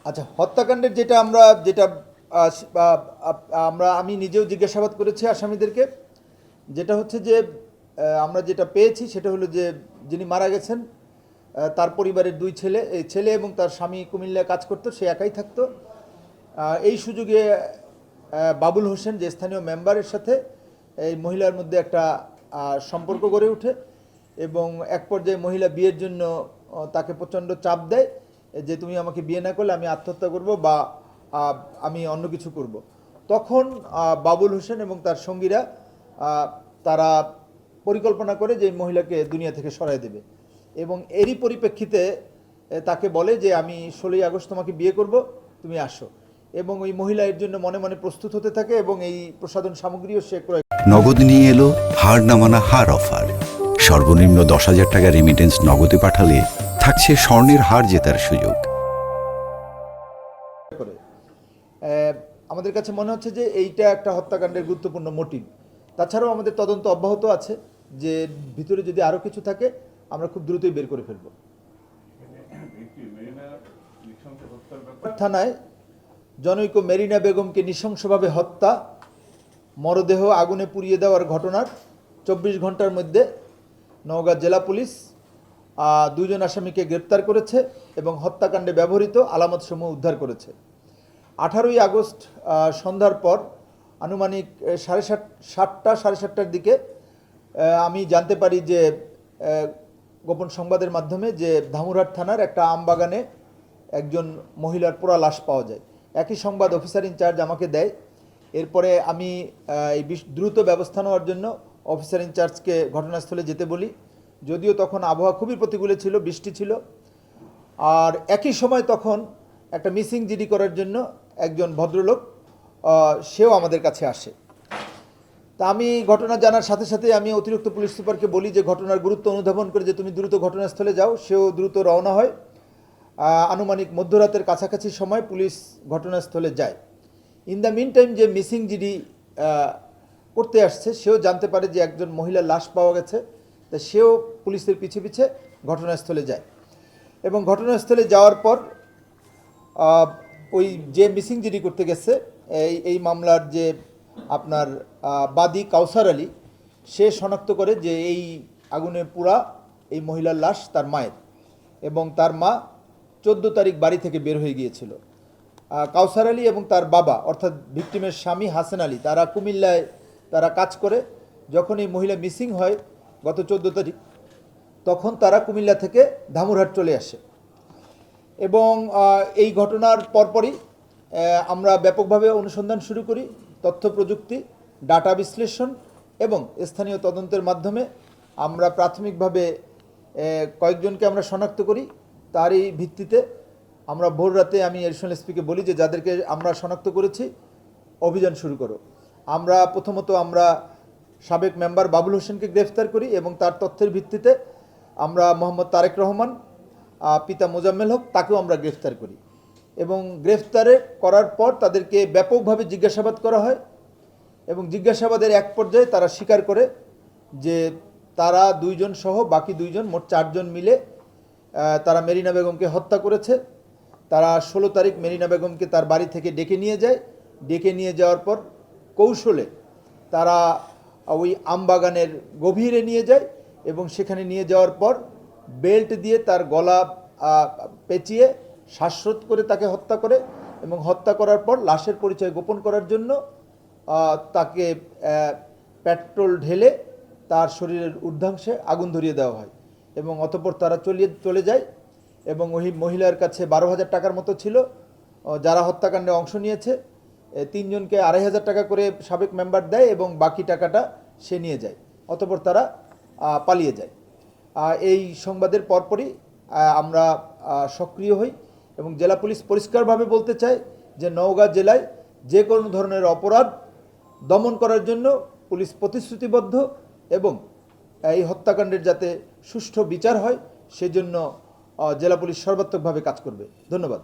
আচ্ছা, হত্যাকাণ্ডের আমি নিজেও জিজ্ঞাসাবাদ করেছি আসামিদেরকে। যেটা হচ্ছে যে আমরা যেটা পেয়েছি সেটা হলো যে যিনি মারা গেছেন তার পরিবারের দুই ছেলে, এই ছেলে এবং তার স্বামী কুমিল্লায় কাজ করতো, সে একাই থাকতো। এই সুযোগে বাবুল হোসেন যে স্থানীয় মেম্বারের সাথে এই মহিলার মধ্যে একটা সম্পর্ক গড়ে ওঠে এবং এক পর্যায়ে মহিলা বিয়ের জন্য তাকে প্রচণ্ড চাপ দেয় যে তুমি আমাকে বিয়ে না করলে আমি আত্মহত্যা করব বা আমি অন্য কিছু করব। তখন বাবুল হোসেন এবং তার সঙ্গীরা তারা পরিকল্পনা করে যে মহিলাকে দুনিয়া থেকে সরাই দেবে এবং এরই পরিপ্রেক্ষিতে তাকে বলে যে আমি 16ই আগস্ট তোমাকে বিয়ে করব, তুমি আসো। এবং ওই মহিলা এর জন্য মনে মনে প্রস্তুত হতে থাকে এবং এই প্রসাধন সামগ্রীও সে ক্রয়। নগদ নিয়ে এলো হার নামানা হার অফার। সর্বনিম্ন 10,000 টাকা রেমিটেন্স নগদে পাঠালে থাকছে স্বর্ণের হার জেতার সুযোগ। আমাদের কাছে মনে হচ্ছে যে এইটা একটা হত্যাকাণ্ডের গুরুত্বপূর্ণ মোটিভ। তাছাড়াও আমাদের তদন্ত অব্যাহত আছে, যে ভিতরে যদি আরও কিছু থাকে আমরা খুব দ্রুতই বের করে ফেলব। থানায় জনৈক মেরিনা বেগমকে নৃশংসভাবে হত্যা, মরদেহ আগুনে পুড়িয়ে দেওয়ার ঘটনার 24 ঘন্টার মধ্যে নওগাঁ জেলা পুলিশ 2 জন আসামিকে গ্রেপ্তার করেছে এবং হত্যাকাণ্ডে ব্যবহৃত আলামতসমূহ উদ্ধার করেছে। 18ই আগস্ট সন্ধ্যার পর আনুমানিক 7:30-7:30টার দিকে আমি জানতে পারি যে গোপন সংবাদের মাধ্যমে যে ধামুরহাট থানার একটা আমবাগানে একজন মহিলার পোড়া লাশ পাওয়া যায়। একই সংবাদ অফিসার ইনচার্জ আমাকে দেয়। এরপরে আমি এই দ্রুত ব্যবস্থা নেওয়ার জন্য অফিসার ইনচার্জকে ঘটনাস্থলে যেতে বলি। যদিও তখন আবহাওয়া খুবই প্রতিকূলে ছিল, বৃষ্টি ছিল। আর একই সময় তখন একটা মিসিং জিডি করার জন্য একজন ভদ্রলোক সেও আমাদের কাছে আসে। তা আমি ঘটনা জানার সাথে সাথে আমি অতিরিক্ত পুলিশ সুপারকে বলি যে ঘটনার গুরুত্ব অনুধাবন করে যে তুমি দ্রুত ঘটনাস্থলে যাও। সেও দ্রুত রওনা হয়। আনুমানিক মধ্যরাতের কাছাকাছি সময় পুলিশ ঘটনাস্থলে যায়। ইন দ্য মিন টাইম যে মিসিং জিডি করতে আসছে সেও জানতে পারে যে একজন মহিলার লাশ পাওয়া গেছে। তা সেও পুলিশের পিছে পিছে ঘটনাস্থলে যায় এবং ঘটনাস্থলে যাওয়ার পর ওই যে মিসিং জিডি করতে গেছে এই মামলার যে আপনার বাদী কাউসার আলী, সে শনাক্ত করে যে এই আগুনে পুড়া এই মহিলার লাশ তার মায়ের এবং তার মা 14 তারিখ বাড়ি থেকে বের হয়ে গিয়েছিল। কাউসার আলী এবং তার বাবা অর্থাৎ ভিকটিমের স্বামী হাসান আলী তারা কুমিল্লায় তারা কাজ করে। যখন এই মহিলা মিসিং হয় গত 14 তারিখ, তখন তারা কুমিল্লা থেকে ধামুরহাট চলে আসে এবং এই ঘটনার পরপরই আমরা ব্যাপকভাবে অনুসন্ধান শুরু করি। তথ্য প্রযুক্তি, ডাটা বিশ্লেষণ এবং স্থানীয় তদন্তের মাধ্যমে আমরা প্রাথমিকভাবে কয়েকজনকে আমরা শনাক্ত করি। তারই ভিত্তিতে আমরা ভোর রাতে আমি এডিশনাল এসপিকে বলি যে যাদেরকে আমরা শনাক্ত করেছি অভিযান শুরু করো। প্রথমত আমরা সাবেক মেম্বার বাবুল হোসেনকে গ্রেফতার করি এবং তার তথ্যের ভিত্তিতে আমরা মোহাম্মদ তারেক রহমান, পিতা মোজাম্মেল হক, তাকেও আমরা গ্রেফতার করি এবং গ্রেফতারে করার পর তাদেরকে ব্যাপকভাবে জিজ্ঞাসাবাদ করা হয় এবং জিজ্ঞাসাবাদের এক পর্যায়ে তারা স্বীকার করে যে তারা 2 জন সহ বাকি 2 জন, মোট 4 জন মিলে তারা মেরিনা বেগমকে হত্যা করেছে। তারা 16 তারিখ মেরিনা বেগমকে তার বাড়ি থেকে ডেকে নিয়ে যায়। ডেকে নিয়ে যাওয়ার পর কৌশলে তারা ওই আমবাগানের গভীরে নিয়ে যায় এবং সেখানে নিয়ে যাওয়ার পর বেল্ট দিয়ে তার গলা পেঁচিয়ে শ্বাসরোধ করে তাকে হত্যা করে এবং হত্যা করার পর লাশের পরিচয় গোপন করার জন্য তাকে পেট্রোল ঢেলে তার শরীরের ঊর্ধ্বাংশে আগুন ধরিয়ে দেওয়া হয় এবং অতঃপর তারা চলে যায় এবং ওই মহিলার কাছে 12,000 টাকার মতো ছিল। যারা হত্যাকাণ্ডে অংশ নিয়েছে 3 জনকে 2,500 টাকা করে সাবেক মেম্বার দেয় এবং বাকি টাকাটা সে নিয়ে যায়। অতঃপর তারা পালিয়ে যায়। এই সংবাদের পরপরই আমরা সক্রিয় হই এবং জেলা পুলিশ পরিষ্কারভাবে বলতে চায় যে নওগাঁ জেলায় যে কোনো ধরনের অপরাধ দমন করার জন্য পুলিশ প্রতিশ্রুতিবদ্ধ এবং এই হত্যাকাণ্ডের যাতে সুষ্ঠু বিচার হয় সেজন্য জেলা পুলিশ সর্বাত্মকভাবে কাজ করবে। ধন্যবাদ।